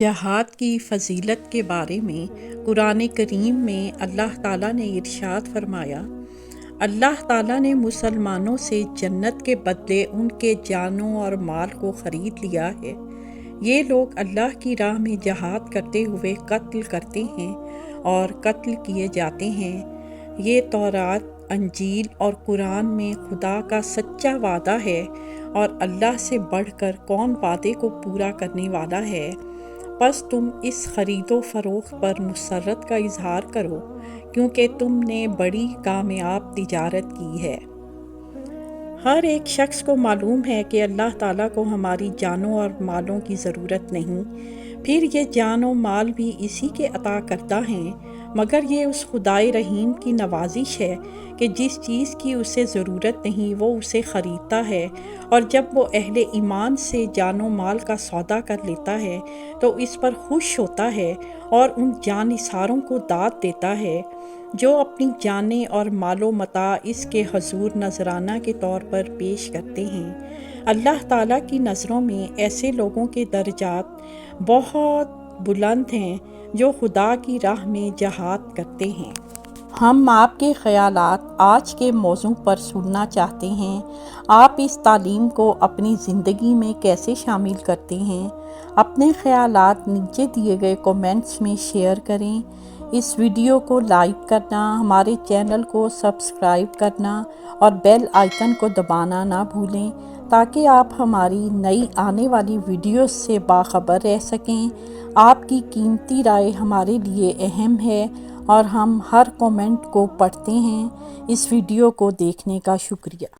جہاد کی فضیلت کے بارے میں قرآن کریم میں اللہ تعالیٰ نے ارشاد فرمایا، اللہ تعالیٰ نے مسلمانوں سے جنت کے بدلے ان کے جانوں اور مال کو خرید لیا ہے۔ یہ لوگ اللہ کی راہ میں جہاد کرتے ہوئے قتل کرتے ہیں اور قتل کیے جاتے ہیں۔ یہ تورات، انجیل اور قرآن میں خدا کا سچا وعدہ ہے، اور اللہ سے بڑھ کر کون وعدے کو پورا کرنے والا ہے؟ بس تم اس خرید و فروخت پر مسرت کا اظہار کرو، کیونکہ تم نے بڑی کامیاب تجارت کی ہے۔ ہر ایک شخص کو معلوم ہے کہ اللہ تعالیٰ کو ہماری جانوں اور مالوں کی ضرورت نہیں، پھر یہ جان و مال بھی اسی کے عطا کردہ ہیں، مگر یہ اس خدائے رحیم کی نوازش ہے کہ جس چیز کی اسے ضرورت نہیں وہ اسے خریدتا ہے، اور جب وہ اہل ایمان سے جان و مال کا سودا کر لیتا ہے تو اس پر خوش ہوتا ہے اور ان جانثاروں کو داد دیتا ہے جو اپنی جانیں اور مال و متاع اس کے حضور نذرانہ کے طور پر پیش کرتے ہیں۔ اللہ تعالیٰ کی نظروں میں ایسے لوگوں کے درجات بہت بلند ہیں جو خدا کی راہ میں جہاد کرتے ہیں۔ ہم آپ کے خیالات آج کے موضوع پر سننا چاہتے ہیں۔ آپ اس تعلیم کو اپنی زندگی میں کیسے شامل کرتے ہیں؟ اپنے خیالات نیچے دیے گئے کومنٹس میں شیئر کریں۔ اس ویڈیو کو لائک کرنا، ہمارے چینل کو سبسکرائب کرنا اور بیل آئیکن کو دبانا نہ بھولیں، تاکہ آپ ہماری نئی آنے والی ویڈیوز سے باخبر رہ سکیں۔ آپ کی قیمتی رائے ہمارے لیے اہم ہے اور ہم ہر کومنٹ کو پڑھتے ہیں۔ اس ویڈیو کو دیکھنے کا شکریہ۔